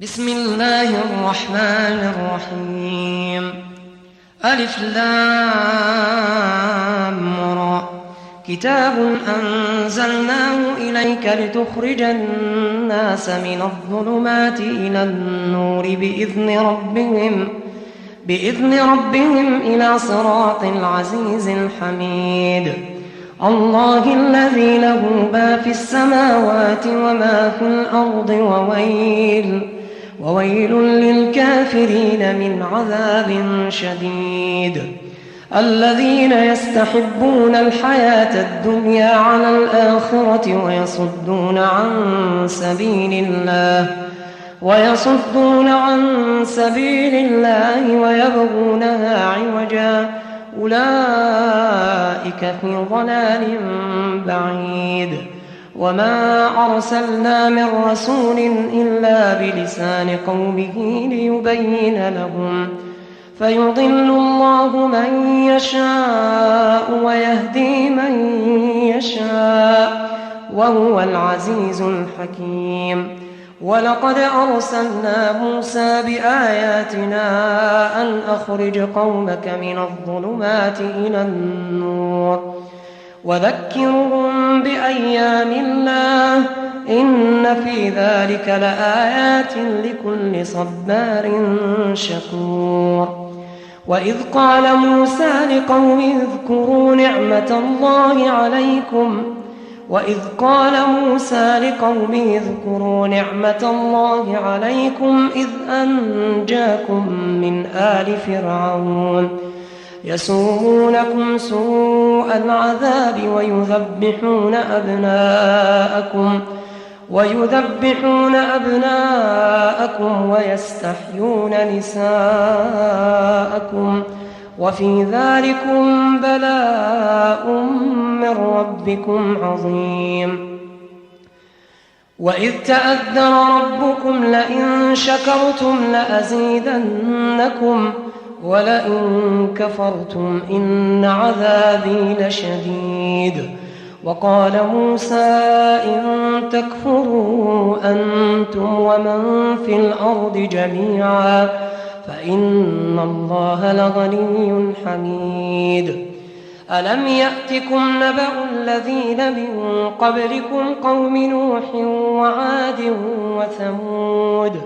بسم الله الرحمن الرحيم. ألف لام را. كتاب أنزلناه إليك لتخرج الناس من الظلمات إلى النور بإذن ربهم إلى صراط العزيز الحميد. الله الذي له ما في السماوات وما في الأرض وويل للكافرين من عذاب شديد. الذين يستحبون الحياة الدنيا على الآخرة ويصدون عن سبيل الله ويبغونها عوجا. أولئك في ضلال بعيد. وما أرسلنا من رسول إلا بلسان قومه ليبين لهم، فيضل الله من يشاء ويهدي من يشاء، وهو العزيز الحكيم. ولقد أرسلنا موسى بآياتنا أن أخرج قومك من الظلمات إلى النور وذكرهم بأيام الله، إن في ذلك لآيات لكل صبار شكور. وإذ قال موسى لقومه اذكروا نعمة الله عليكم إذ أنجاكم من آل فرعون يسومونكم سوء العذاب ويذبحون أبناءكم ويستحيون نساءكم، وفي ذلكم بلاء من ربكم عظيم. وإذ تأذن ربكم لئن شكرتم لأزيدنكم ولئن كفرتم إن عذابي لشديد. وقال موسى إن تكفروا أنتم ومن في الأرض جميعا فإن الله لغني حميد. ألم يأتكم نبأ الذين من قبلكم قوم نوح وعاد وثمود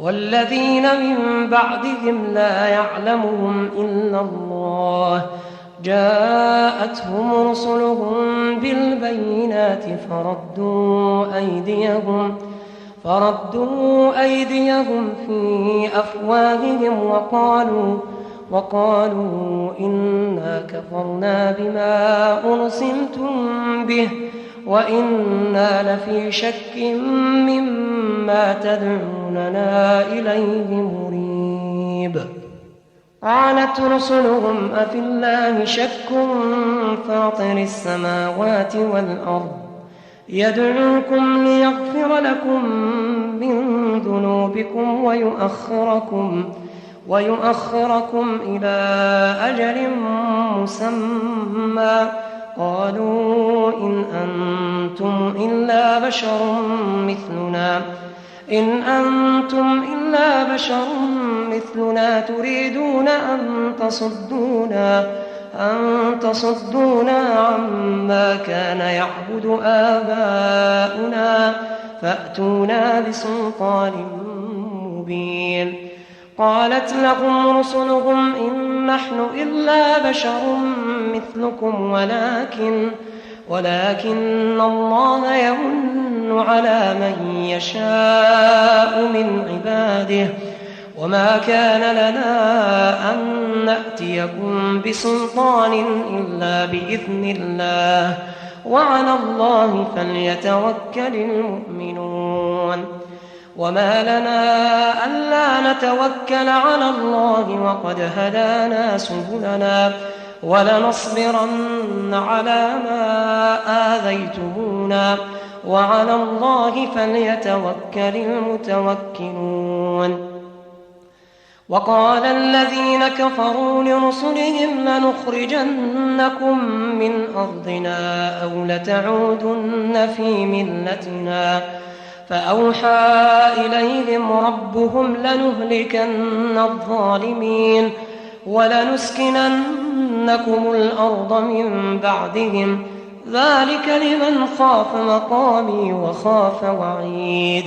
والذين من بعدهم لا يعلمهم إلا الله، جاءتهم رسلهم بالبينات فردوا أيديهم في أفواههم وقالوا إنا كفرنا بما أرسلتم به وإنا لفي شك مما تدعوننا إليه مريب. قالت رسلهم أفي الله شك فاطر السماوات والأرض يدعوكم ليغفر لكم من ذنوبكم ويؤخركم إلى أجل مسمى، قالوا إن أنتم إلا بشر مثلنا تريدون أن تصدونا عما كان يعبد آباؤنا فأتونا بسلطان مبين. قالت لهم رسلهم إن نحن إلا بشر مثلكم ولكن الله يمن على من يشاء من عباده، وما كان لنا أن نأتيكم بسلطان إلا بإذن الله، وعلى الله فليتوكل المؤمنون. وما لنا ألا نتوكل على الله وقد هدانا سبلنا ولنصبرن على ما آذيتمونا وعلى الله فليتوكل المتوكلون. وقال الذين كفروا لرسلهم لنخرجنكم من أرضنا أو لتعودن في ملتنا فأوحى إليهم ربهم لنهلكن الظالمين ولنسكننكم الأرض من بعدهم ذلك لمن خاف مقامي وخاف وعيد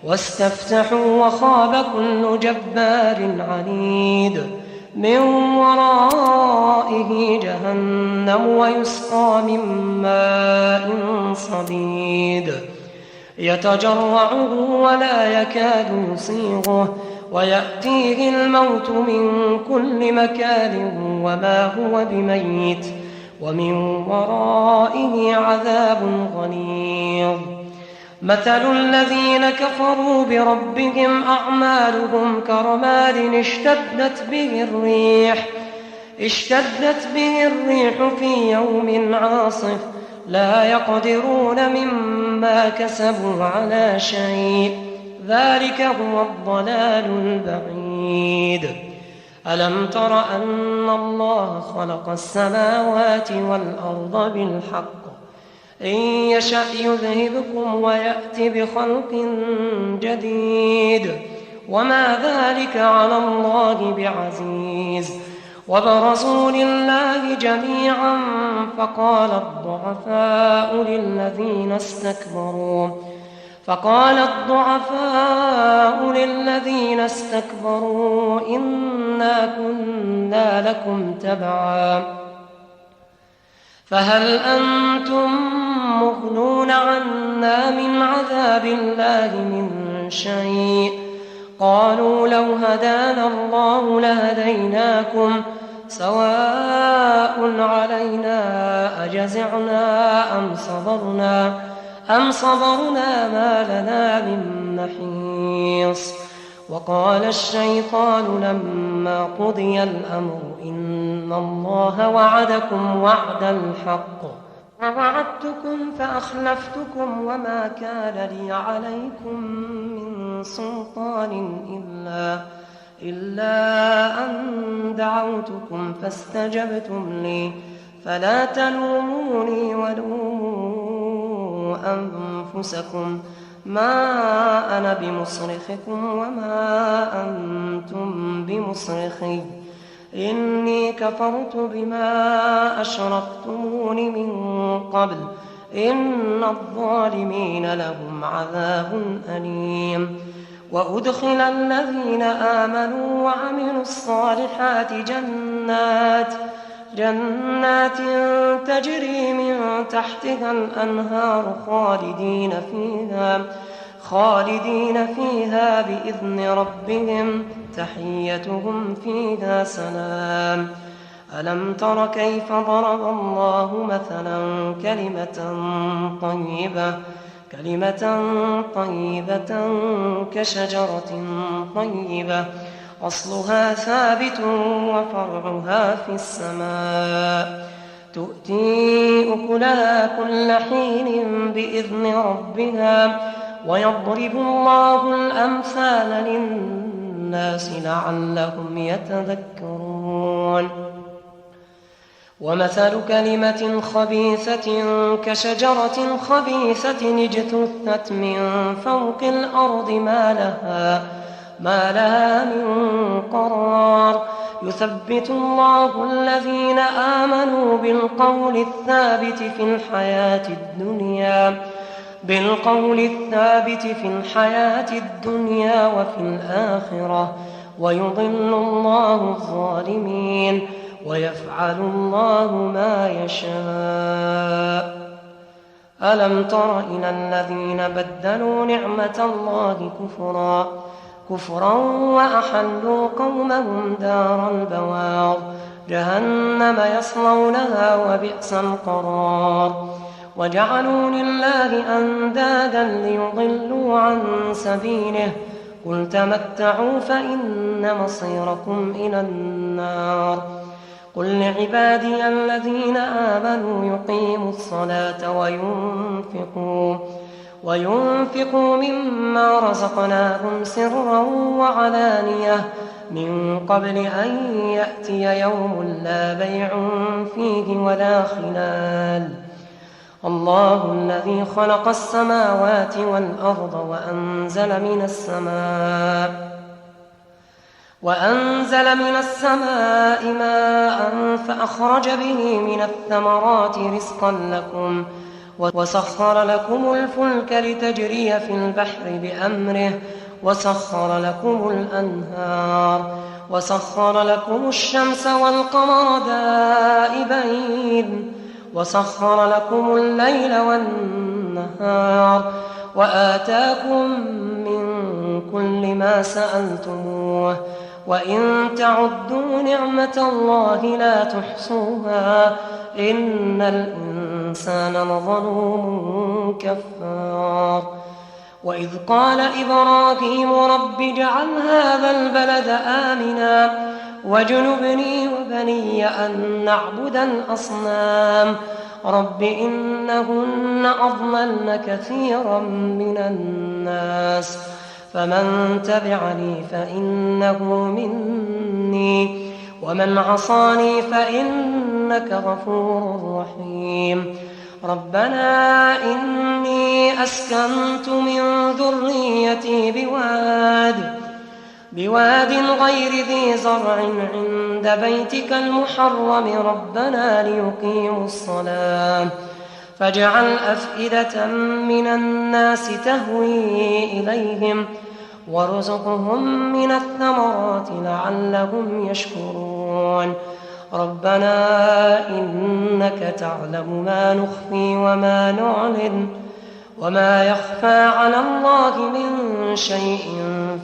واستفتحوا وخاب كل جبار عنيد من ورائه جهنم ويسقى من ماء صديد يتجرعه ولا يكاد يصيغه ويأتيه الموت من كل مكان وما هو بميت ومن ورائه عذاب غليظ مثل الذين كفروا بربهم أعمالهم كرماد اشتدت به الريح في يوم عاصف لا يقدرون مما كسبوا على شيء ذلك هو الضلال البعيد ألم تر أن الله خلق السماوات والأرض بالحق إن يشأ يذهبكم ويأت بخلق جديد وما ذلك على الله بعزيز وبرزوا لله جميعا فقال الضعفاء للذين استكبروا إنا كنا لكم تبعا فهل أنتم مغنون عنا من عذاب الله من شيء قالوا لو هدانا الله لهديناكم سواء علينا أجزعنا أم صبرنا ما لنا من محيص وقال الشيطان لما قضي الأمر إن الله وعدكم وعد الحق ووعدتكم فأخلفتكم وما كان لي عليكم من سلطان إلا أن دعوتكم فاستجبتم لي فلا تلوموني ولوموا أنفسكم ما أنا بمصرخكم وما أنتم بمصرخي إني كفرت بما أشركتمون من قبل إن الظالمين لهم عذاب أليم وأدخل الذين آمنوا وعملوا الصالحات جنات تجري من تحتها الأنهار خالدين فيها بإذن ربهم تحيتهم فيها سلام ألم تر كيف ضرب الله مثلا كلمة طيبة كشجرة طيبة أصلها ثابت وفرعها في السماء تؤتي أكلها كل حين بإذن ربها ويضرب الله الأمثال للناس لعلهم يتذكرون ومثل كلمة خبيثة كشجرة خبيثة اجتثت من فوق الأرض ما لها من قرار يثبت الله الذين آمنوا بالقول الثابت في الحياة الدنيا وفي الآخرة ويضل الله الظالمين ويفعل الله ما يشاء ألم تر إلى الذين بدلوا نعمة الله كفرا وأحلوا قومهم دار البوار جهنم يصلونها وبئس القرار وجعلوا لله أندادا ليضلوا عن سبيله قل تمتعوا فإن مصيركم إلى النار قل لعبادي الذين آمنوا يقيموا الصلاة وينفقوا مما رزقناهم سرا وعلانية من قبل أن يأتي يوم لا بيع فيه ولا خلال الله الذي خلق السماوات والأرض وأنزل من السماء ماء فأخرج به من الثمرات رزقا لكم وسخر لكم الفلك لتجري في البحر بأمره وسخر لكم الأنهار وسخر لكم الشمس والقمر دائبين وسخر لكم الليل والنهار وآتاكم من كل ما سألتموه وإن تعدوا نعمة الله لا تحصوها إن الإنسان لظلوم كفار وإذ قال إبراهيم رب اجعل هذا البلد آمنا واجنبني وبني أن نعبد الأصنام رب إنهن أضللن كثيرا من الناس فمن تبعني فإنه مني ومن عصاني فإنك غفور رحيم ربنا إني أسكنت من ذريتي بواد غير ذي زرع عند بيتك المحرم ربنا ليقيموا الصلاة فاجعل أفئدة من الناس تهوي إليهم وارزقهم من الثمرات لعلهم يشكرون ربنا إنك تعلم ما نخفي وما نعلن وما يخفى على الله من شيء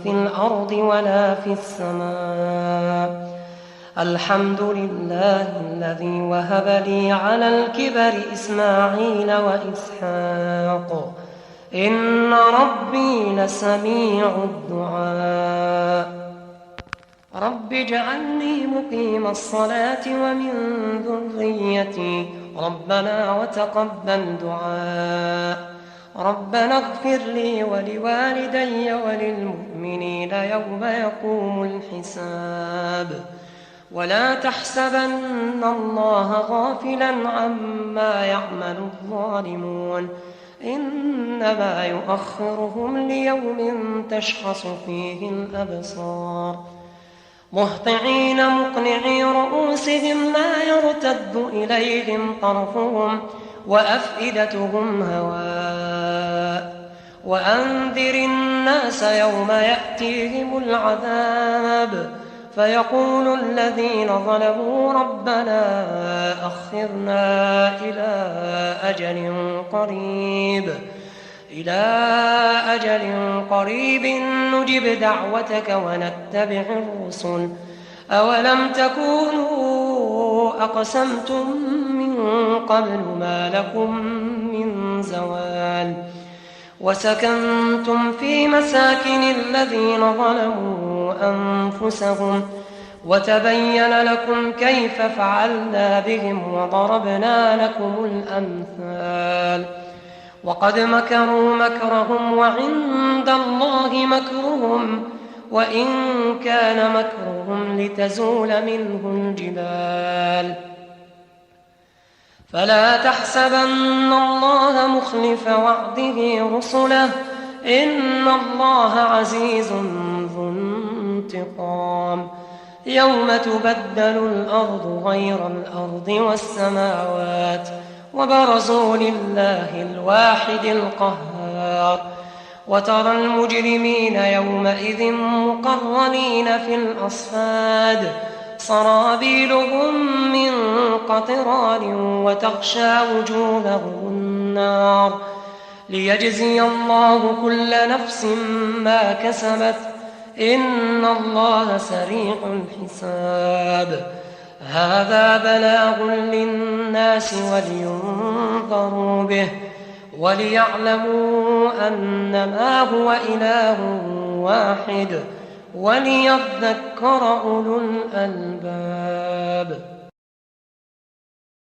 في الأرض ولا في السماء الحمد لله الذي وهب لي على الكبر إسماعيل وإسحاق إن ربي لسميع الدعاء رب اجعلني مقيم الصلاة ومن ذريتي ربنا وتقبل دعاء ربنا اغفر لي ولوالدي وللمؤمنين يوم يقوم الحساب ولا تحسبن الله غافلا عما يعمل الظالمون إنما يؤخرهم ليوم تشخص فيه الأبصار مهطعين مقنعي رؤوسهم لا يرتد إليهم طرفهم وأفئدتهم هواء وأنذر الناس يوم يأتيهم العذاب فيقول الذين ظلموا ربنا أخرنا إلى أجل قريب نجب دعوتك ونتبع الرسل أولم تكونوا أقسمتم من قبل ما لكم من زوال وسكنتم في مساكن الذين ظلموا أنفسهم وتبين لكم كيف فعلنا بهم وضربنا لكم الأمثال وقد مكروا مكرهم وعند الله مكرهم وإن كان مكرهم لتزول منه الجبال فلا تحسبن الله مخلف وعده رسله إن الله عزيز ذو انتقام يوم تبدل الأرض غير الأرض والسماوات وبرزوا لله الواحد القهار وترى المجرمين يومئذ مقرنين في الأصفاد سرابيلهم من قطران وتغشى وجوههم النار ليجزي الله كل نفس ما كسبت إن الله سريع الحساب هذا بلاغ للناس ولينذروا به وليعلموا أنما هو إله واحد وليذكر أولو الألباب